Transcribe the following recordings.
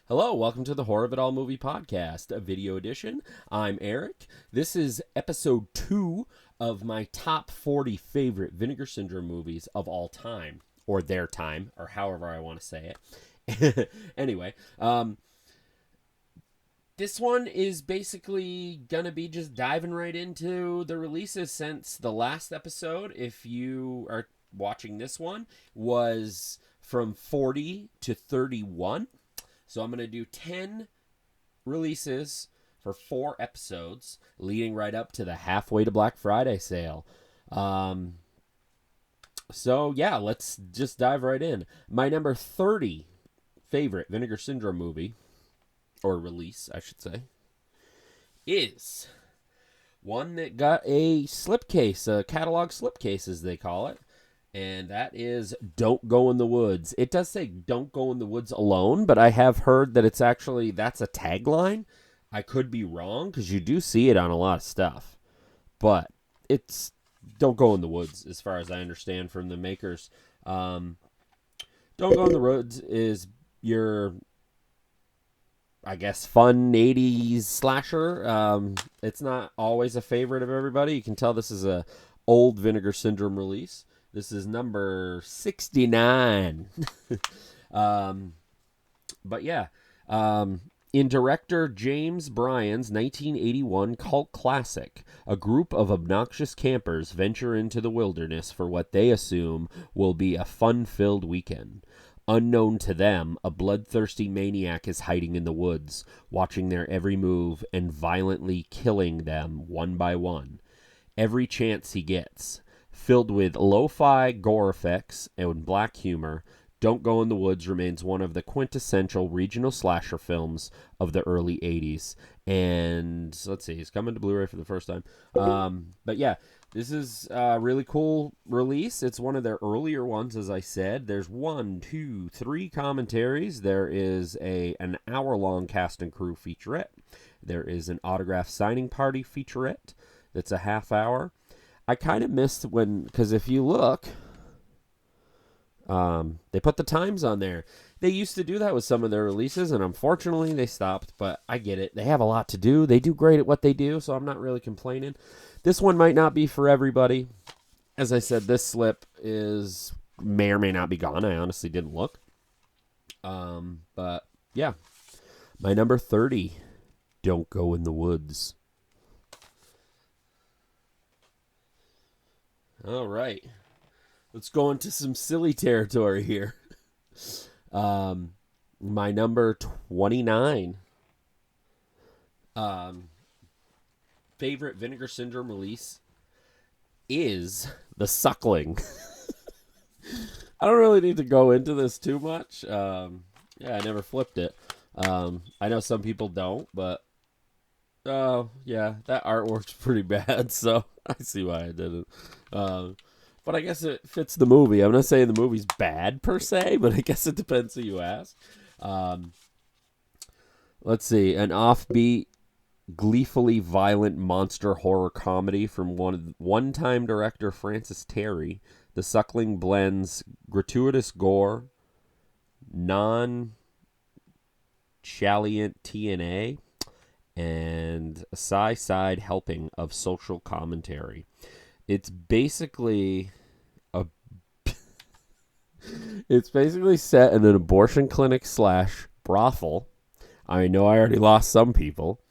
Hello, welcome to the Horror of It All Movie Podcast, a video edition. I'm Eric. This is episode 2 of my top 40 favorite Vinegar Syndrome movies of all time, or their time, or however I want to say it. Anyway, this one is basically gonna be just diving right into the releases since the last episode, if you are watching this one, was from 40 to 31. So I'm going to do 10 releases for 4 episodes, leading right up to the halfway to Black Friday sale. So yeah, let's just dive right in. My number 30 favorite Vinegar Syndrome movie, or release, I should say, is one that got a slipcase, a catalog slipcase as they call it. And that is Don't Go in the Woods. It does say Don't Go in the Woods Alone, but I have heard that that's a tagline. I could be wrong because you do see it on a lot of stuff. But it's Don't Go in the Woods as far as I understand from the makers. Don't Go in the Woods is your, I guess, fun 80s slasher. It's not always a favorite of everybody. You can tell this is a old Vinegar Syndrome release. This is number 69. But yeah, in director James Bryan's 1981 cult classic, a group of obnoxious campers venture into the wilderness for what they assume will be a fun-filled weekend. Unknown to them, a bloodthirsty maniac is hiding in the woods, watching their every move and violently killing them one by one. Every chance he gets. Filled with lo-fi gore effects and black humor, Don't Go in the Woods remains one of the quintessential regional slasher films of the early 80s. And let's see, it's coming to Blu-ray for the first time. But yeah, this is a really cool release. It's one of their earlier ones, as I said. There's 3 commentaries. There is an hour-long cast and crew featurette. There is an autograph signing party featurette that's a half hour. I kind of missed because if you look, they put the times on there. They used to do that with some of their releases, and unfortunately they stopped, but I get it. They have a lot to do. They do great at what they do, so I'm not really complaining. This one might not be for everybody. As I said, this slip may or may not be gone. I honestly didn't look. But yeah, my number 30, Don't Go in the Woods. All right. Let's go into some silly territory here. My number 29 favorite Vinegar Syndrome release is The Suckling. I don't really need to go into this too much. Yeah, I never flipped it. I know some people don't, but yeah, that artwork's pretty bad, so I see why I didn't. But I guess it fits the movie. I'm not saying the movie's bad per se, but I guess it depends who you ask. Let's see, an offbeat, gleefully violent monster horror comedy from one-time director Francis Terry. The Suckling blends gratuitous gore, non-chalient TNA, and a side helping of social commentary. It's basically set in an abortion clinic / brothel. I know I already lost some people.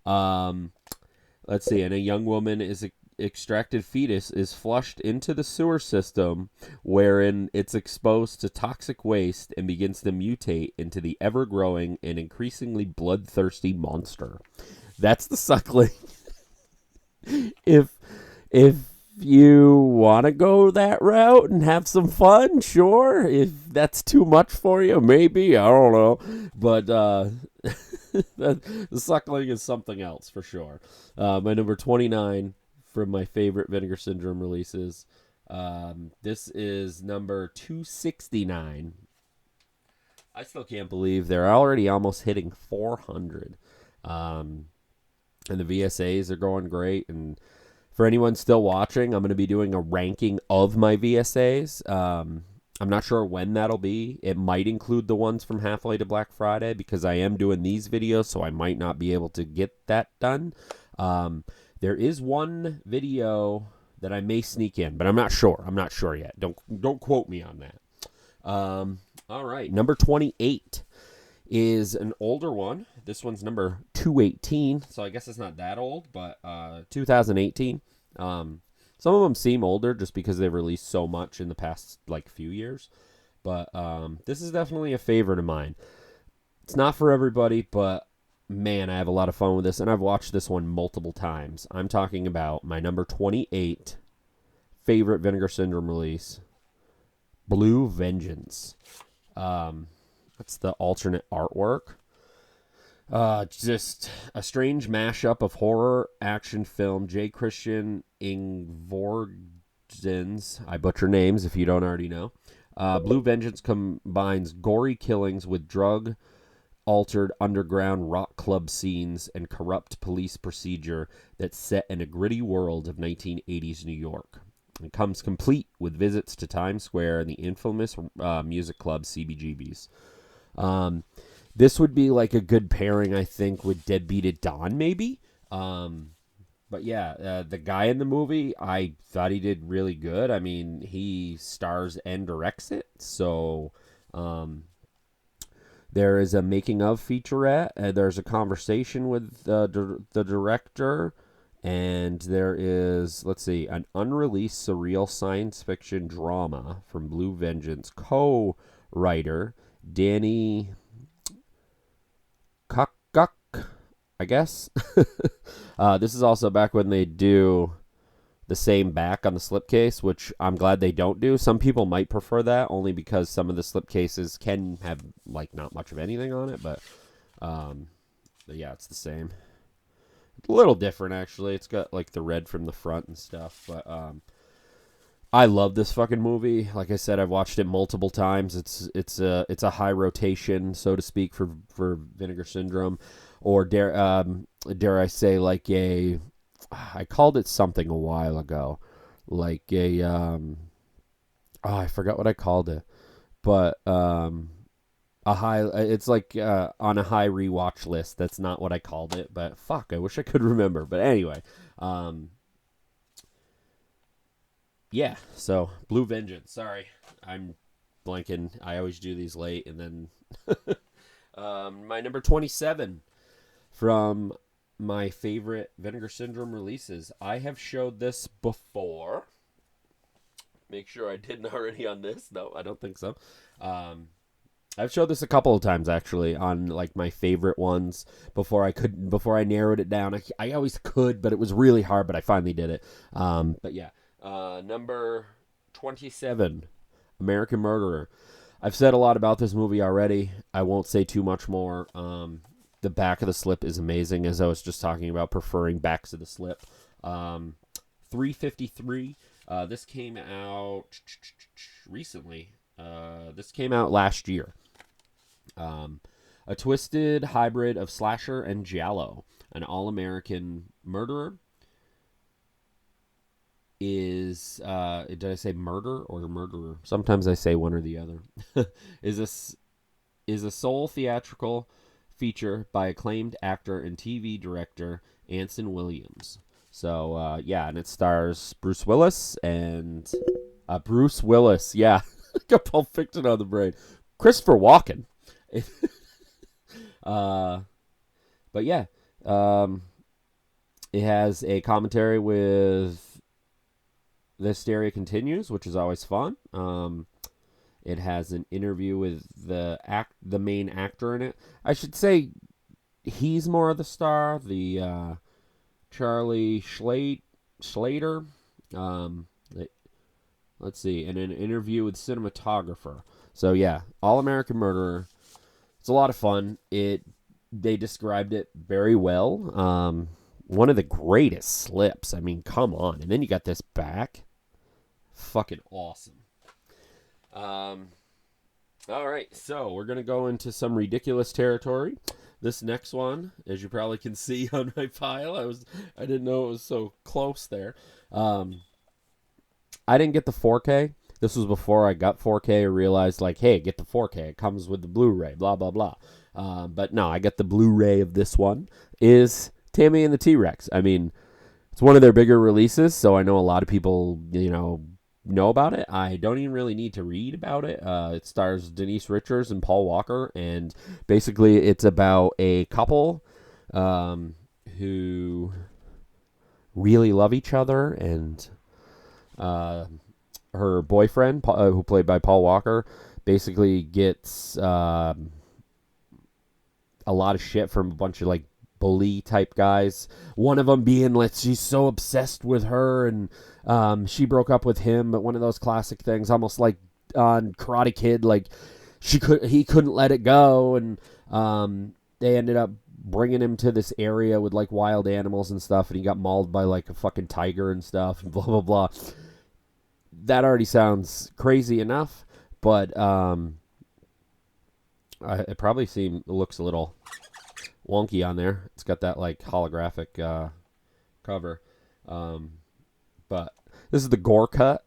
Let's see, and a young woman is extracted fetus is flushed into the sewer system, wherein it's exposed to toxic waste and begins to mutate into the ever-growing and increasingly bloodthirsty monster. That's The Suckling. If you want to go that route and have some fun, sure. If that's too much for you, maybe. I don't know. But The Suckling is something else for sure. My number 29 from my favorite Vinegar Syndrome releases. This is number 269. I still can't believe they're already almost hitting 400. And the VSAs are going great. And for anyone still watching, I'm going to be doing a ranking of my VSAs. I'm not sure when that'll be. It might include the ones from Halfway to Black Friday because I am doing these videos, so I might not be able to get that done. There is one video that I may sneak in, but I'm not sure. I'm not sure yet. Don't quote me on that. All right, number 28 is an older one. This one's number 218, so I guess it's not that old, but 2018. Some of them seem older just because they've released so much in the past like few years, but this is definitely a favorite of mine. It's not for everybody, but man, I have a lot of fun with this, and I've watched this one multiple times. I'm talking about my number 28 favorite Vinegar Syndrome release, Blue Vengeance. That's the alternate artwork. Just a strange mashup of horror, action film. J. Christian Ingvordsen's, I butcher names if you don't already know. Blue Vengeance combines gory killings with drug-altered underground rock club scenes and corrupt police procedure that's set in a gritty world of 1980s New York. It comes complete with visits to Times Square and the infamous music club CBGB's. This would be like a good pairing, I think, with Deadbeat at Dawn, maybe. But yeah, the guy in the movie, I thought he did really good. I mean, he stars and directs it. So there is a making of featurette. There's a conversation with the director. And there is, let's see, an unreleased surreal science fiction drama from Blue Vengeance co-writer Danny Kukuk, I guess. This is also back when they do the same back on the slipcase, which I'm glad they don't do. Some people might prefer that, only because some of the slipcases can have, like, not much of anything on it. But yeah, it's the same. A little different, actually. It's got, like, the red from the front and stuff. But I love this fucking movie. Like I said, I've watched it multiple times. It's a high rotation, so to speak, for Vinegar Syndrome, or dare I say, like I called it something a while ago, like I forgot what I called it, but it's like on a high rewatch list. That's not what I called it, but fuck, I wish I could remember. But anyway, yeah, so Blue Vengeance. Sorry, I'm blanking. I always do these late. And then my number 27 from my favorite Vinegar Syndrome releases. I have showed this before. Make sure I didn't already on this. No, I don't think so. I've showed this a couple of times, actually, on like my favorite ones before I narrowed it down. I always could, but it was really hard, but I finally did it. But yeah. Number 27, American Murderer. I've said a lot about this movie already. I won't say too much more. The back of the slip is amazing, as I was just talking about, preferring backs of the slip. 353. This came out recently. This came out last year. A twisted hybrid of slasher and giallo. An all-American murderer is did I say murder or murderer? Sometimes I say one or the other. is a sole theatrical feature by acclaimed actor and TV director Anson Williams. So yeah, and it stars Bruce Willis and Bruce Willis. Yeah, got Pulp Fiction on the brain. Christopher Walken. But yeah, it has a commentary with The Hysteria Continues, which is always fun. It has an interview with the main actor in it. I should say he's more of the star, the Charlie Schlater. Let's see, and an interview with cinematographer. So yeah, All American Murderer. It's a lot of fun. They described it very well. One of the greatest slips. I mean, come on. And then you got this back. Fucking awesome. All right, so we're gonna go into some ridiculous territory. This next one, as you probably can see on my pile, I didn't know it was so close there. I didn't get the 4K. This was before I got 4K. I realized, like, hey, get the 4K. It comes with the Blu-ray, blah, blah, blah. But no, I get the Blu-ray of this one. Is Tammy and the T-Rex. I mean, it's one of their bigger releases, so I know a lot of people, know about it. I don't even really need to read about it. It stars Denise Richards and Paul Walker, and basically it's about a couple who really love each other, and her boyfriend, who played by Paul Walker, basically gets a lot of shit from a bunch of like bully type guys. One of them being like, she's so obsessed with her, and she broke up with him. But one of those classic things, almost like on Karate Kid, like he couldn't let it go, and they ended up bringing him to this area with like wild animals and stuff, and he got mauled by like a fucking tiger and stuff, and blah blah blah. That already sounds crazy enough, but it probably looks a little wonky on there. It's got that like holographic cover, but this is the gore cut.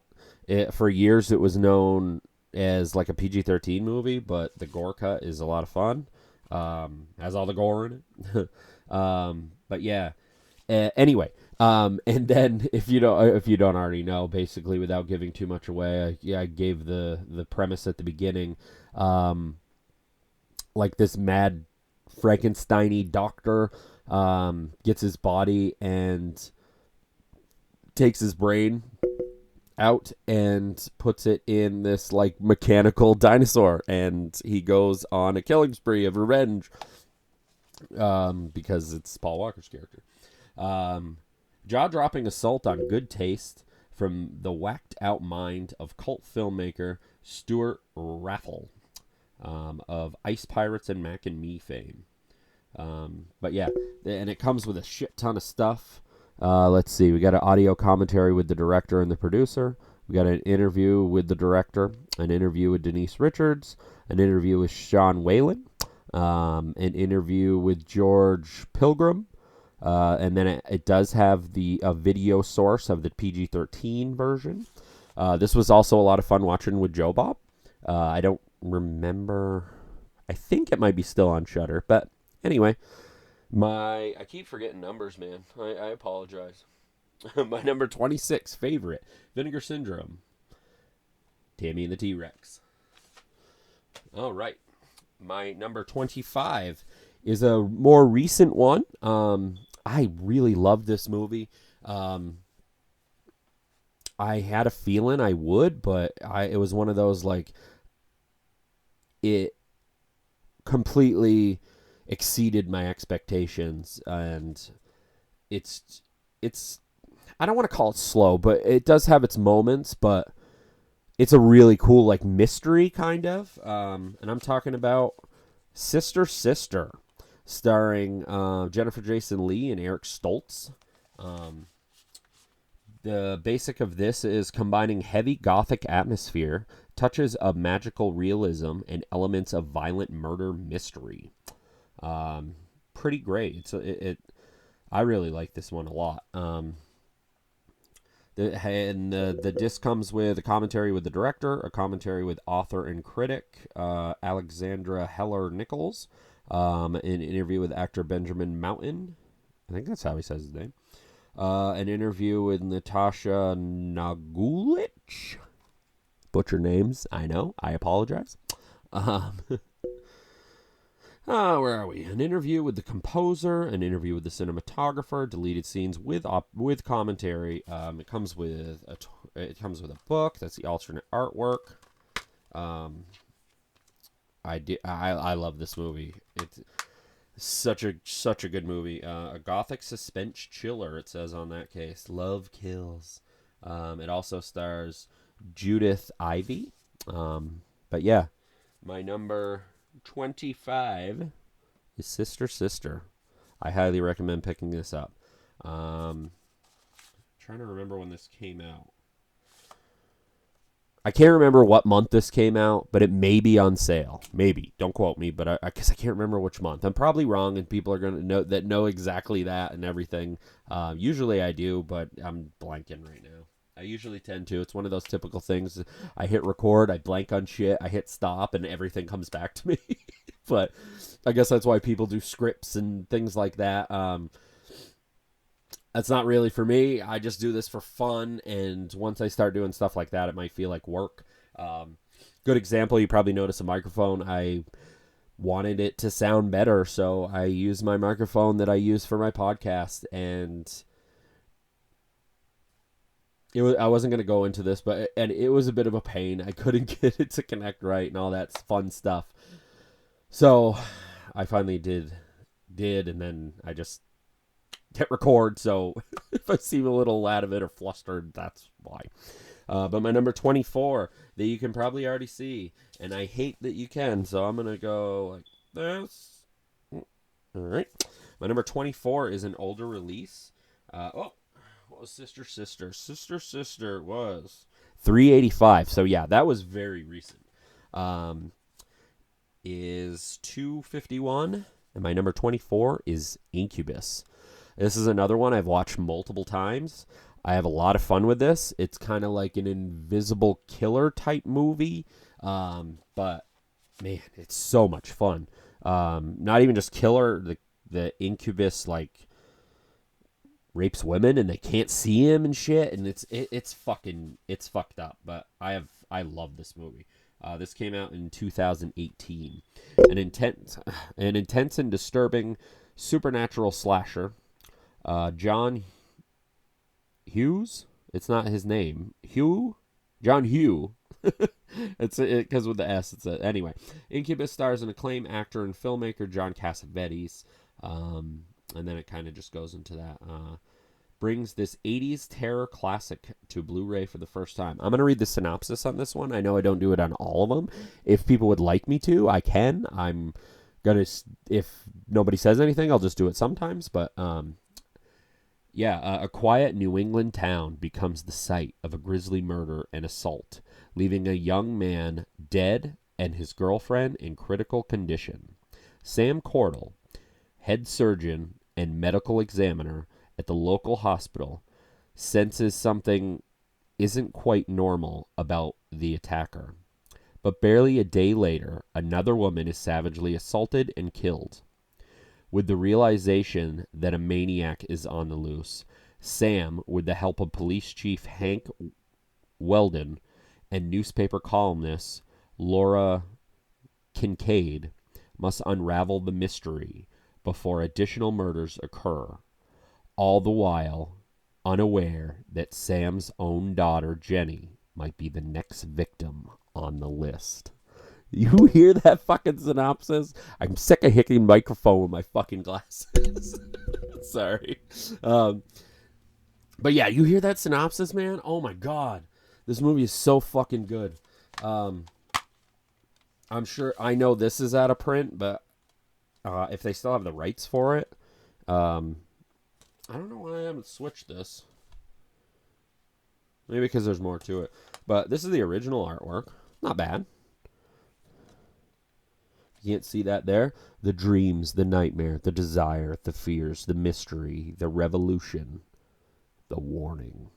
For years it was known as like a PG-13 movie, but the gore cut is a lot of fun. Has all the gore in it. But yeah. Anyway, and then if you don't already know, basically without giving too much away, I gave the premise at the beginning. Like this mad Frankenstein-y doctor gets his body and takes his brain out and puts it in this like mechanical dinosaur, and he goes on a killing spree of revenge because it's Paul Walker's character. Jaw-dropping assault on good taste from the whacked-out mind of cult filmmaker Stuart Raffle of Ice Pirates and Mac and Me fame. But yeah, and it comes with a shit ton of stuff. Let's see. We got an audio commentary with the director and the producer. We got an interview with the director, an interview with Denise Richards, an interview with Sean Whalen, an interview with George Pilgrim, and then it does have a video source of the PG-13 version. This was also a lot of fun watching with Joe Bob. I don't remember. I think it might be still on Shudder, but anyway. I keep forgetting numbers, man. I apologize. My number 26 favorite, Vinegar Syndrome. Tammy and the T-Rex. All right. My number 25 is a more recent one. I really loved this movie. I had a feeling I would, but it was one of those like it completely exceeded my expectations, and it's I don't want to call it slow, but it does have its moments, but it's a really cool like mystery kind of, and I'm talking about Sister Sister, starring Jennifer Jason Leigh and Eric Stoltz. The basic of this is combining heavy gothic atmosphere, touches of magical realism, and elements of violent murder mystery. Pretty great. I really like this one a lot. The disc comes with a commentary with the director, a commentary with author and critic Alexandra Heller Nichols, an interview with actor Benjamin Mountain. I think that's how he says his name. An interview with Natasha Nagulich. Butcher names, I know. I apologize. Where are we? An interview with the composer, an interview with the cinematographer, deleted scenes with commentary. It comes with a book. That's the alternate artwork. I love this movie. It's such a good movie. A gothic suspense chiller. It says on that case, love kills. It also stars Judith Ivey. But yeah, my number 25 is Sister Sister. I highly recommend picking this up. Trying to remember when this came out. I can't remember what month this came out, but it may be on sale. Maybe. Don't quote me, but I guess I can't remember which month. I'm probably wrong, and people are going to know exactly that and everything. Usually I do, but I'm blanking right now. I usually tend to. It's one of those typical things. I hit record, I blank on shit, I hit stop, and everything comes back to me. But I guess that's why people do scripts and things like that. That's not really for me. I just do this for fun, and once I start doing stuff like that, it might feel like work. Good example, you probably notice a microphone. I wanted it to sound better, so I use my microphone that I use for my podcast, and I wasn't going to go into this, but it was a bit of a pain. I couldn't get it to connect right and all that fun stuff. So I finally did, and then I just hit record. So if I seem a little out of it or flustered, that's why. But my number 24 that you can probably already see, and I hate that you can, so I'm going to go like this. All right. My number 24 is an older release. What was Sister Sister? Sister Sister was 385. So yeah, that was very recent. Is 251, and my number 24 is Incubus. This is another one I've watched multiple times. I have a lot of fun with this. It's kind of like an invisible killer type movie, but man, it's so much fun. Not even just killer, the Incubus like rapes women and they can't see him and shit, and it's fucked up. But I love this movie. This came out in 2018. An intense and disturbing supernatural slasher. John Hughes. It's not his name. John Hugh. It's because with the S. Anyway. Incubus stars an acclaimed actor and filmmaker John Cassavetes. And then it kind of just goes into that. Brings this 80s terror classic to Blu-ray for the first time. I'm going to read the synopsis on this one. I know I don't do it on all of them. If people would like me to, I can. I'm going to, if nobody says anything, I'll just do it sometimes. But, a quiet New England town becomes the site of a grisly murder and assault, leaving a young man dead and his girlfriend in critical condition. Sam Cordell, head surgeon and medical examiner at the local hospital, senses something isn't quite normal about the attacker. But barely a day later, another woman is savagely assaulted and killed. With the realization that a maniac is on the loose, Sam, with the help of police chief Hank Weldon and newspaper columnist Laura Kincaid, must unravel the mystery before additional murders occur, all the while unaware that Sam's own daughter, Jenny, might be the next victim on the list. You hear that fucking synopsis? I'm sick of hitting microphone with my fucking glasses. Sorry. But yeah, you hear that synopsis, man? Oh my god. This movie is so fucking good. I'm sure, I know this is out of print, but if they still have the rights for it, I don't know why I haven't switched this. Maybe because there's more to it. But this is the original artwork. Not bad. You can't see that there. The dreams, the nightmare, the desire, the fears, the mystery, the revolution, the warning.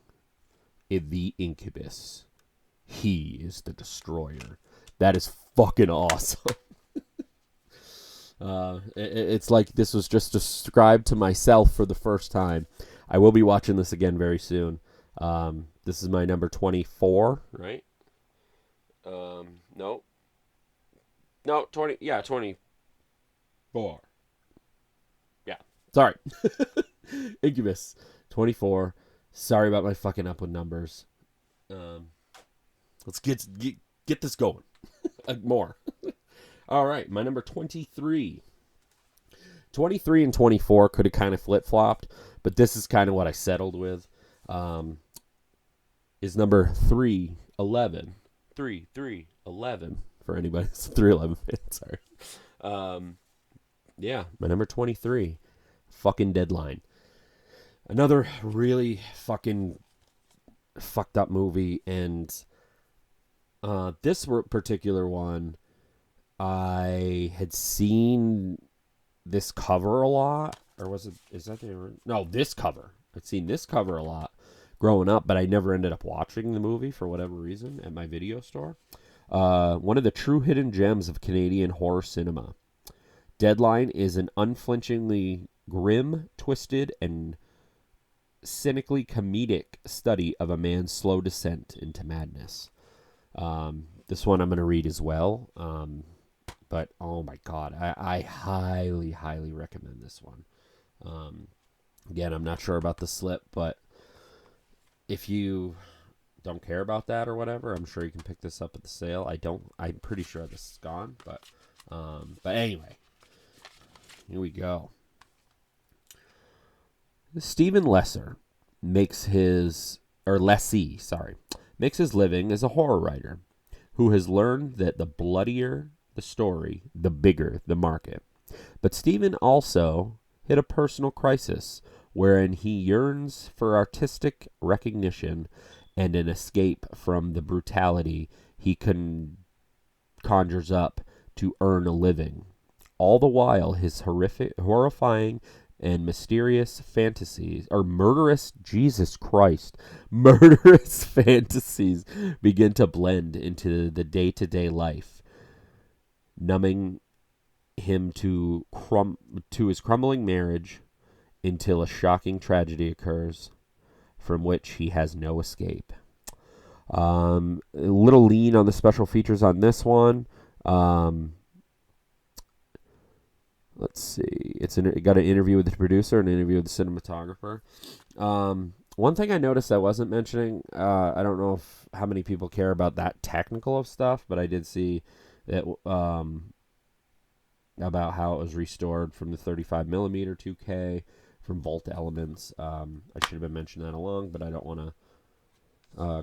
The Incubus. He is the destroyer. That is fucking awesome. It's like this was just described to myself for the first time. I will be watching this again very soon. This is my number 24, right? No, 20. Yeah, 24. Yeah, sorry. Incubus, 24. Sorry about my fucking up with numbers. Let's get this going. More. All right, my number 23. 23 and 24 could have kind of flip-flopped, but this is kind of what I settled with. Is number 311. 311 for anybody. It's 311 fan, sorry. Yeah, my number 23. Fucking Deadline. Another really fucking fucked up movie, and this particular one, I had seen this cover a lot, or was it? Is that the no? This cover. I'd seen this cover a lot growing up, but I never ended up watching the movie for whatever reason at my video store. One of the true hidden gems of Canadian horror cinema. Deadline is an unflinchingly grim, twisted, and cynically comedic study of a man's slow descent into madness. This one I'm going to read as well. But oh my God, I highly, highly recommend this one. Again, I'm not sure about the slip, but if you don't care about that or whatever, I'm sure you can pick this up at the sale. I'm pretty sure this is gone, but anyway, here we go. Stephen Lesser makes his living as a horror writer who has learned that the bloodier the story, the bigger the market. But Stephen also hit a personal crisis wherein he yearns for artistic recognition and an escape from the brutality he conjures up to earn a living. All the while, his horrifying and mysterious fantasies, or murderous fantasies begin to blend into the day-to-day life, numbing him to his crumbling marriage until a shocking tragedy occurs from which he has no escape. A little lean on the special features on this one. Let's see. It got an interview with the producer, an interview with the cinematographer. One thing I noticed I wasn't mentioning, I don't know how many people care about that technical of stuff, but I did see that about how it was restored from the 35 millimeter 2K from Volt Elements. I should have been mentioning that along, but I don't want to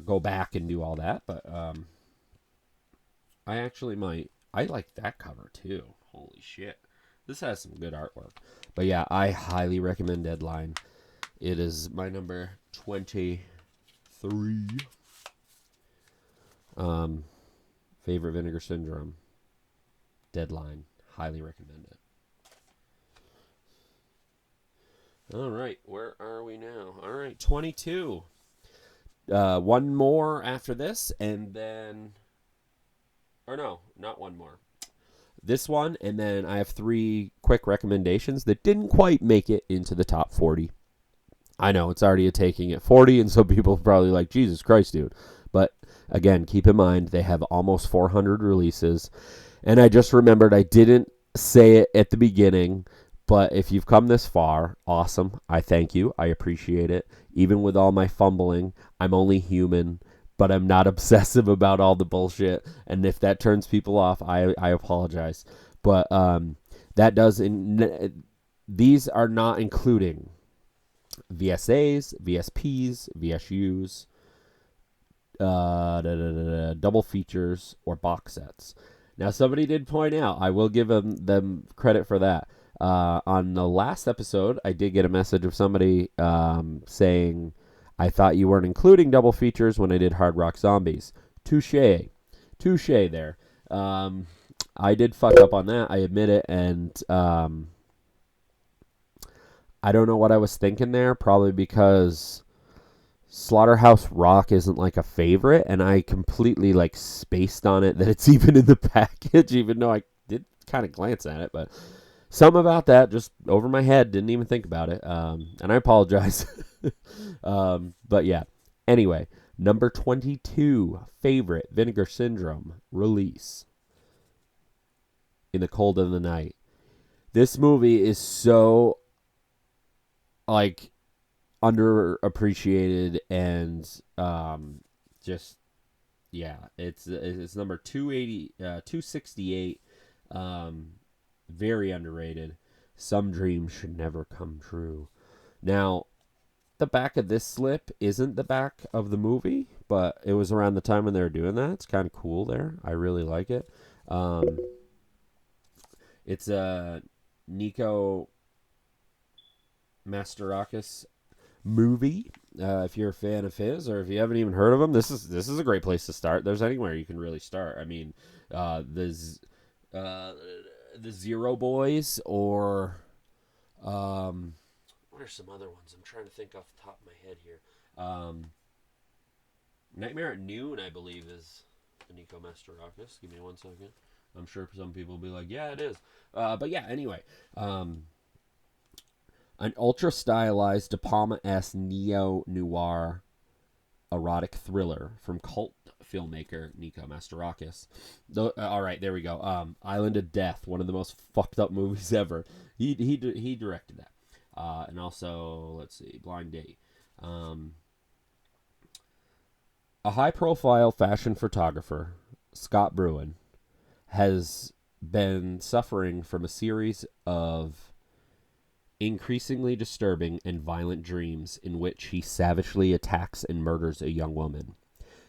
go back and do all that. But I actually might. I like that cover too. Holy shit. This has some good artwork. But yeah, I highly recommend Deadline. It is my number 23. Favorite Vinegar Syndrome. Deadline. Highly recommend it. All right, where are we now? All right, 22. One more after this, and then... Or no, not one more. This one, and then I have 3 quick recommendations that didn't quite make it into the top 40. I know, it's already a taking at 40, and some people are probably like, Jesus Christ, dude. But, again, keep in mind, they have almost 400 releases. And I just remembered I didn't say it at the beginning, but if you've come this far, awesome. I thank you. I appreciate it. Even with all my fumbling, I'm only human, but I'm not obsessive about all the bullshit. And if that turns people off, I apologize. But these are not including VSAs, VSPs, VSUs, double features, or box sets. Now, somebody did point out, I will give them credit for that. On the last episode, I did get a message of somebody saying, I thought you weren't including double features when I did Hard Rock Zombies. Touche there. I did fuck up on that, I admit it, and I don't know what I was thinking there, probably because Slaughterhouse Rock isn't like a favorite, and I completely like spaced on it that it's even in the package, even though I did kind of glance at it, but some about that just over my head, didn't even think about it, and I apologize. But yeah, anyway, number 22 favorite Vinegar Syndrome release, In the Cold of the Night. This movie is so like underappreciated and just it's number 268. Very underrated. Some dreams should never come true. Now, the back of this slip isn't the back of the movie, but it was around the time when they were doing that. It's kind of cool there. I really like it. It's a Nico Mastorakis movie. If you're a fan of his, or if you haven't even heard of him, this is a great place to start. There's anywhere you can really start. I mean, the Zero Boys, or what are some other ones? I'm trying to think off the top of my head here. Nightmare at Noon, I believe, is Nico Mastorakis. Give me 1 second. I'm sure some people will be like, yeah, it is. But yeah, anyway. An ultra-stylized De Palma-esque neo-noir erotic thriller from cult filmmaker Nico Mastorakis. All right, there we go. Island of Death, one of the most fucked up movies ever. He directed that. And also, let's see, Blind Date. A high-profile fashion photographer, Scott Bruin, has been suffering from a series of increasingly disturbing and violent dreams in which he savagely attacks and murders a young woman.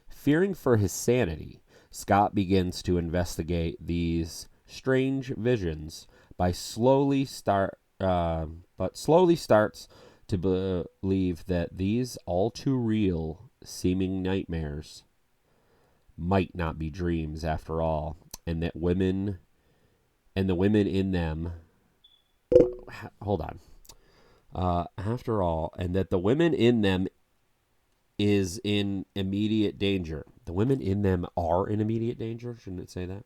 Fearing for his sanity, Scott begins to investigate these strange visions but slowly starts to believe that these all too real seeming nightmares might not be dreams after all, and that women and the women in them hold on. After all, and that the women in them is in immediate danger. The women in them are in immediate danger. Shouldn't it say that?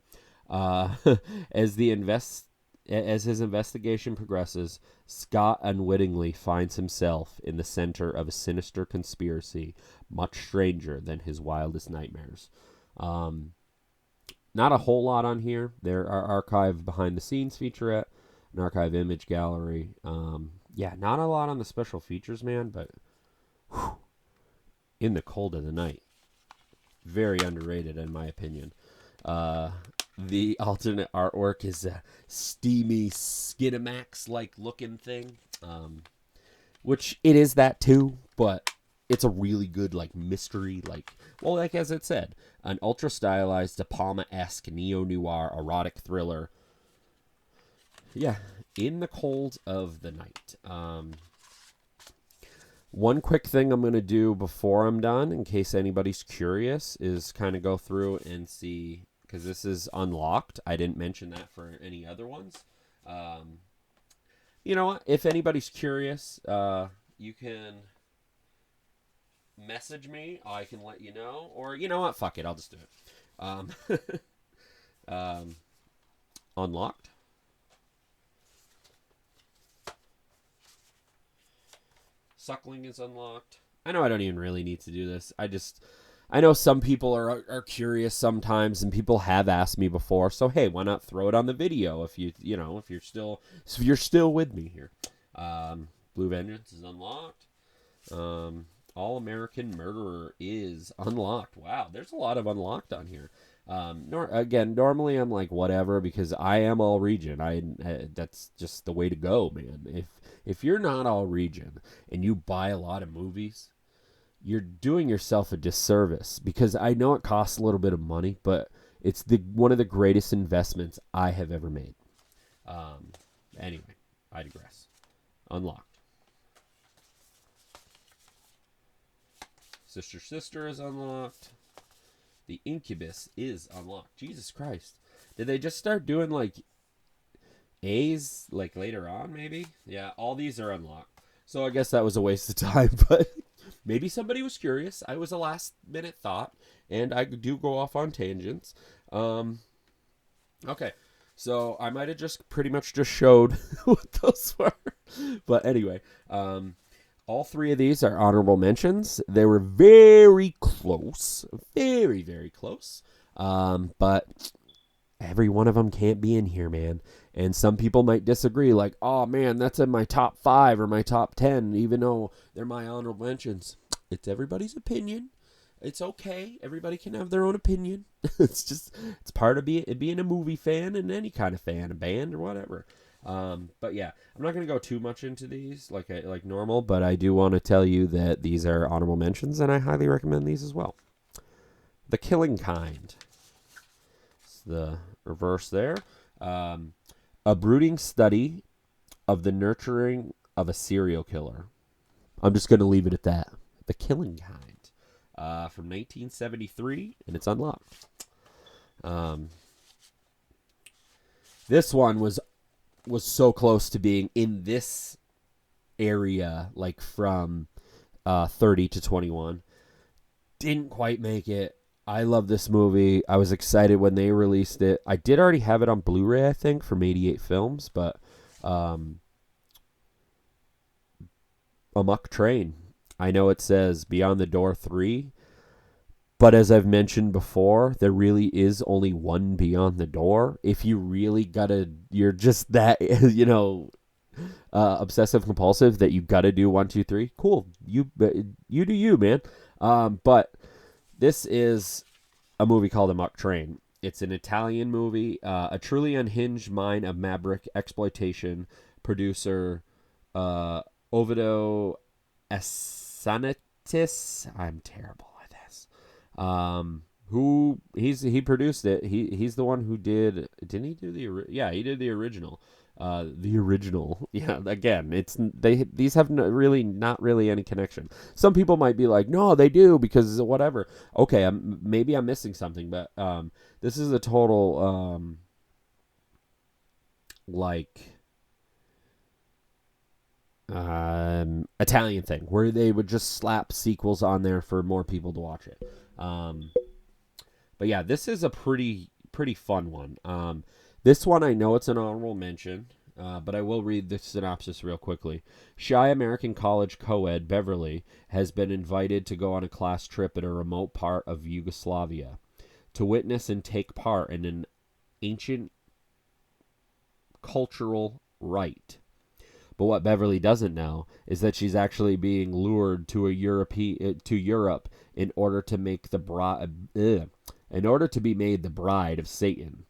As his investigation progresses, Scott unwittingly finds himself in the center of a sinister conspiracy, much stranger than his wildest nightmares. Not a whole lot on here. There are archive behind the scenes featurette, an archive image gallery. Yeah, not a lot on the special features, man, but whew, In the Cold of the Night. Very underrated, in my opinion. The alternate artwork is a steamy Skinamax-like looking thing, which it is that too, but it's a really good mystery, as it said, an ultra-stylized De Palma-esque neo-noir erotic thriller. Yeah, In the Cold of the Night. One quick thing I'm going to do before I'm done, in case anybody's curious, is kind of go through and see, because this is unlocked. I didn't mention that for any other ones. You know what? If anybody's curious, you can message me. I can let you know. Or, you know what? Fuck it. I'll just do it. Unlocked. Suckling is unlocked. I know I don't even really need to do this. I know some people are curious sometimes, and people have asked me before. So hey, why not throw it on the video if you're still with me here. Blue Vengeance is unlocked. All American Murderer is unlocked. Wow, there's a lot of unlocked on here. Normally I'm like whatever because I am all region. That's just the way to go, man. If you're not all region and you buy a lot of movies, you're doing yourself a disservice because I know it costs a little bit of money, but it's one of the greatest investments I have ever made. Anyway, I digress. Unlocked. Sister is unlocked. The Incubus is unlocked. Jesus Christ. Did they just start doing A's later on maybe? Yeah, all these are unlocked. So I guess that was a waste of time, but maybe somebody was curious. I was a last minute thought, and I do go off on tangents. Okay. So I might have just pretty much just showed what those were. But anyway, all three of these are honorable mentions. They were very close. Very, very close. But every one of them can't be in here, man. And some people might disagree, like, oh, man, that's in my top 5 or my top 10, even though they're my honorable mentions. It's everybody's opinion. It's okay. Everybody can have their own opinion. It's part of being a movie fan and any kind of fan, a band or whatever. But yeah, I'm not going to go too much into these like normal, but I do want to tell you that these are honorable mentions, and I highly recommend these as well. The Killing Kind. It's the reverse there. A brooding study of the nurturing of a serial killer. I'm just going to leave it at that. The Killing Kind. From 1973, and it's unlocked. This one was so close to being in this area, from 30 to 21. Didn't quite make it. I love this movie. I was excited when they released it. I did already have it on Blu-ray, I think, from 88 Films, but Amok Train. I know it says Beyond the Door 3, but as I've mentioned before, there really is only one Beyond the Door. If you really you're just that, obsessive compulsive that you gotta do 1, 2, 3. Cool, you do you, man. But this is a movie called Amok Train. It's an Italian movie, a truly unhinged mind of maverick exploitation. Producer Ovidio Assanitis. I'm terrible at this. He produced it. He's the one who didn't he do he did the original. The original. Yeah, again, these have not really any connection. Some people might be like, no, they do because whatever. Okay, maybe I'm missing something, but this is a total Italian thing where they would just slap sequels on there for more people to watch it. But yeah, this is a pretty fun one. This one, I know it's an honorable mention, but I will read the synopsis real quickly. Shy American college co-ed Beverly has been invited to go on a class trip in a remote part of Yugoslavia to witness and take part in an ancient cultural rite. But what Beverly doesn't know is that she's actually being lured to Europe in order to make in order to be made the bride of Satan.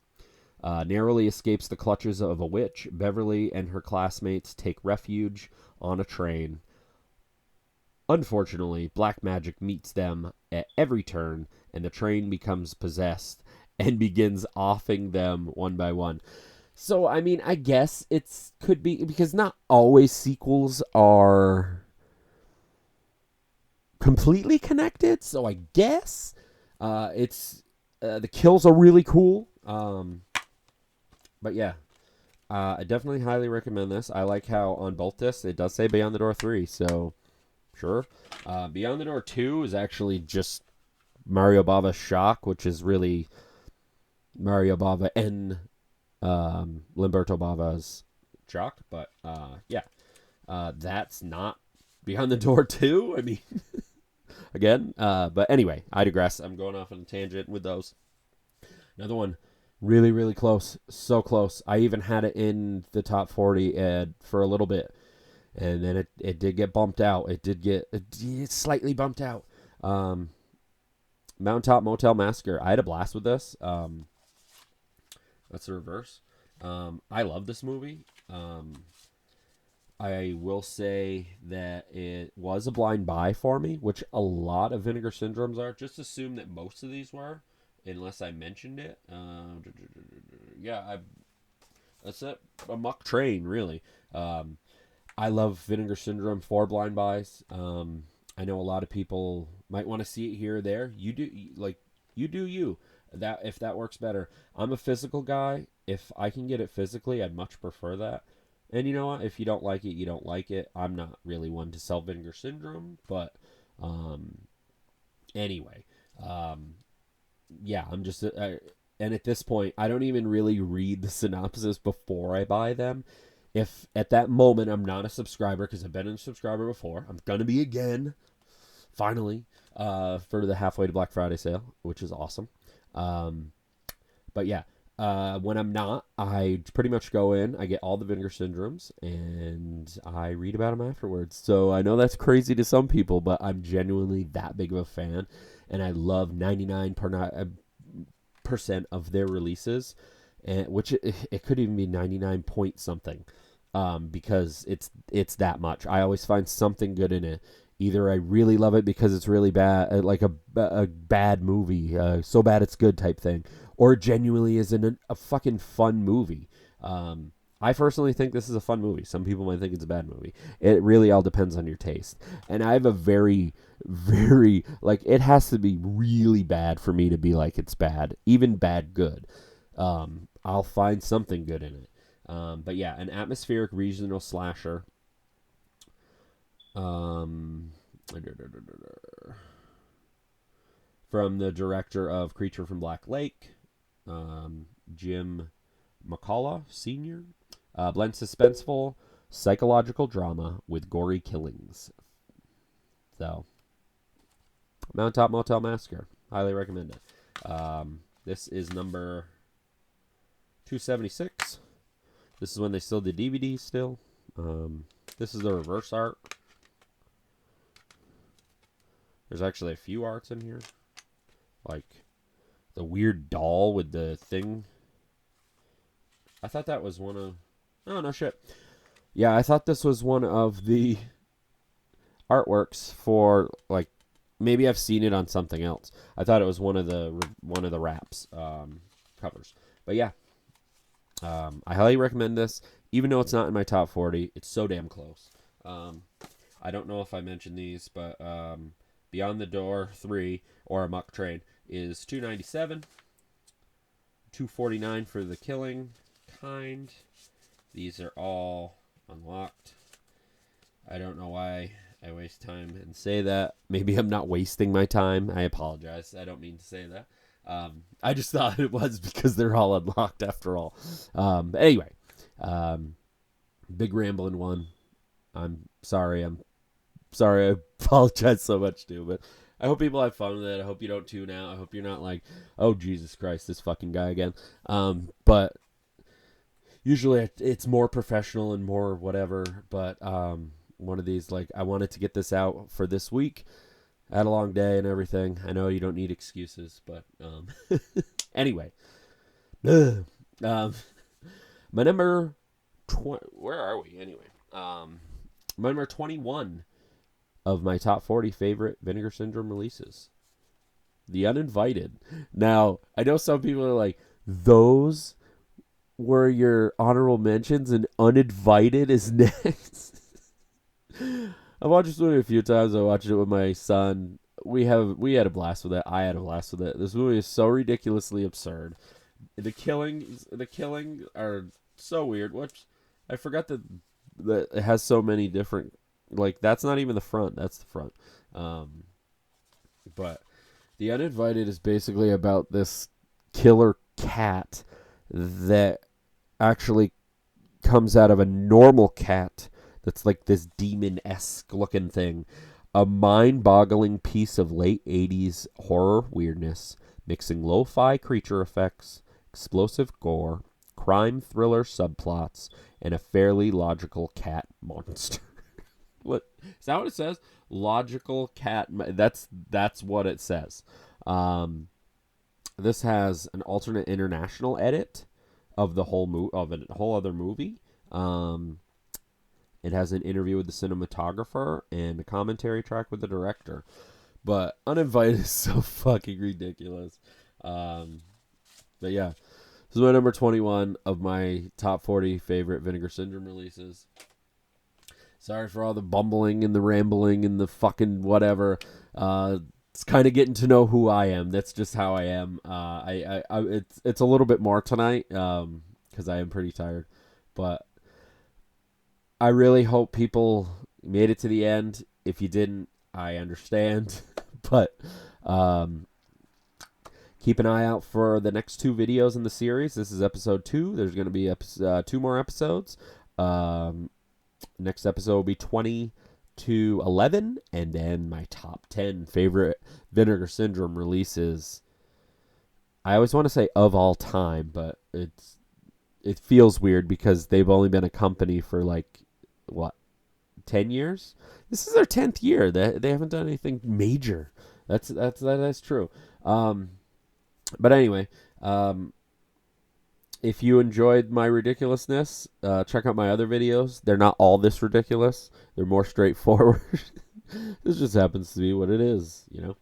Narrowly escapes the clutches of a witch, Beverly and her classmates take refuge on a train. Unfortunately, black magic meets them at every turn, and the train becomes possessed and begins offing them one by one. So, I mean, I guess it could be, because not always sequels are completely connected, so I guess the kills are really cool. But yeah, I definitely highly recommend this. I like how on both discs it does say Beyond the Door 3, so sure. Beyond the Door 2 is actually just Mario Bava's Shock, which is really Mario Bava and Lamberto Bava's Shock. But yeah, that's not Beyond the Door 2. I mean, again, but anyway, I digress. I'm going off on a tangent with those. Another one. Really, really close. So close. I even had it in the top 40 for a little bit. And then it did get bumped out. It did slightly bumped out. Mountaintop Motel Massacre. I had a blast with this. That's the reverse. I love this movie. I will say that it was a blind buy for me, which a lot of Vinegar Syndromes are. Just assume that most of these were. Unless I mentioned it. That's it. A muck train, really. I love Vinegar Syndrome for blind buys. I know a lot of people might want to see it here or there. You do you. That if that works better. I'm a physical guy. If I can get it physically, I'd much prefer that. And you know what? If you don't like it, you don't like it. I'm not really one to sell Vinegar Syndrome, but anyway. Yeah, I'm just, and at this point, I don't even really read the synopsis before I buy them. If at that moment I'm not a subscriber, because I've been a subscriber before, I'm gonna be again, finally, for the halfway to Black Friday sale, which is awesome. But yeah, when I'm not, I pretty much go in, I get all the Vinegar Syndromes, and I read about them afterwards. So I know that's crazy to some people, but I'm genuinely that big of a fan. And I love 99% of their releases, and which it could even be 99 point something, because it's that much. I always find something good in it. Either I really love it because it's really bad, like a bad movie, so bad it's good type thing, or it genuinely is a fucking fun movie. I personally think this is a fun movie. Some people might think it's a bad movie. It really all depends on your taste. And I have a very, very, it has to be really bad for me to be like it's bad. Even bad good. I'll find something good in it. But yeah, an atmospheric regional slasher. from the director of Creature from Black Lake, Jim McCullough Sr. Blends suspenseful psychological drama with gory killings. So, Mountaintop Motel Massacre. Highly recommend it. This is number 276. This is when they still did DVDs still. This is the reverse art. There's actually a few arts in here. Like the weird doll with the thing. I thought that was one of... Oh, no shit. Yeah, I thought this was one of the artworks for, like, maybe I've seen it on something else. I thought it was one of the Wraps covers. But yeah, I highly recommend this. Even though it's not in my top 40, it's so damn close. I don't know if I mentioned these, but Beyond the Door 3 or Amok Train is $297. $249 for The Killing Kind. These are all unlocked. I don't know why I waste time and say that. Maybe I'm not wasting my time. I apologize. I don't mean to say that. I just thought it was because they're all unlocked after all. Anyway, big rambling one. I'm sorry. I apologize so much too, but I hope people have fun with it. I hope you don't tune out. I hope you're not like, oh, Jesus Christ, this fucking guy again. But usually it's more professional and more whatever. But one of these, like, I wanted to get this out for this week. I had a long day and everything. I know you don't need excuses, but anyway. My number... where are we anyway? My number 21 of my top 40 favorite Vinegar Syndrome releases. The Uninvited. Now, I know some people are like, those were your honorable mentions and Uninvited is next. I watched this movie a few times. I watched it with my son. We had a blast with it. I had a blast with it. This movie is so ridiculously absurd. The killings are so weird. Which I forgot that it has so many different. Like, that's not even the front. That's the front. But The Uninvited is basically about this killer cat that actually comes out of a normal cat that's like this demon-esque looking thing. A mind-boggling piece of late 80s horror weirdness, mixing lo-fi creature effects, explosive gore, crime thriller subplots, and a fairly logical cat monster. What is that? What it says? Logical cat. That's what it says. This has an alternate international edit of the whole of a whole other movie. It has an interview with the cinematographer and a commentary track with the director. But Uninvited is so fucking ridiculous. But yeah, this is my number 21 of my top 40 favorite Vinegar Syndrome releases. Sorry for all the bumbling and the rambling and the fucking whatever. It's kind of getting to know who I am. That's just how I am. It's a little bit more tonight because I am pretty tired. But I really hope people made it to the end. If you didn't, I understand. But keep an eye out for the next 2 videos in the series. This is episode 2. There's going to be 2 more episodes. Next episode will be 20 to 11, and then my top 10 favorite Vinegar Syndrome releases. I always want to say of all time, but it feels weird because they've only been a company for like, what, 10 years? This is their 10th year. They haven't done anything major. That's true. But anyway, if you enjoyed my ridiculousness, check out my other videos. They're not all this ridiculous. They're more straightforward. This just happens to be what it is, you know.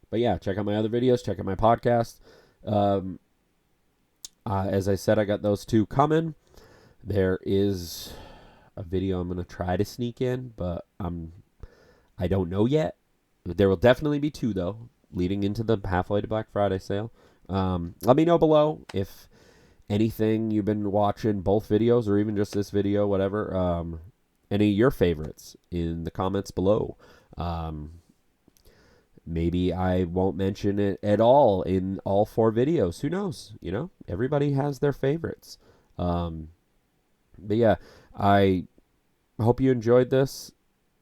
But yeah, check out my other videos. Check out my podcast. As I said, I got those 2 coming. There is a video I'm going to try to sneak in, but I don't know yet. There will definitely be 2, though, leading into the halfway to Black Friday sale. Let me know below if anything you've been watching, both videos or even just this video, whatever, any of your favorites in the comments below. Maybe I won't mention it at all in all 4 videos. Who knows? Everybody has their favorites. But yeah, I hope you enjoyed this.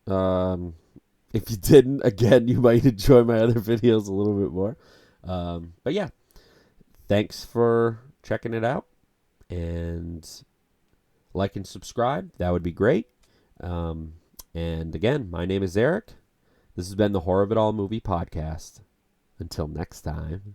If you didn't, again, you might enjoy my other videos a little bit more. But yeah, thanks for checking it out. And like and subscribe. That would be great. And again, my name is Eric. This has been the Horror of It All Movie Podcast. Until next time.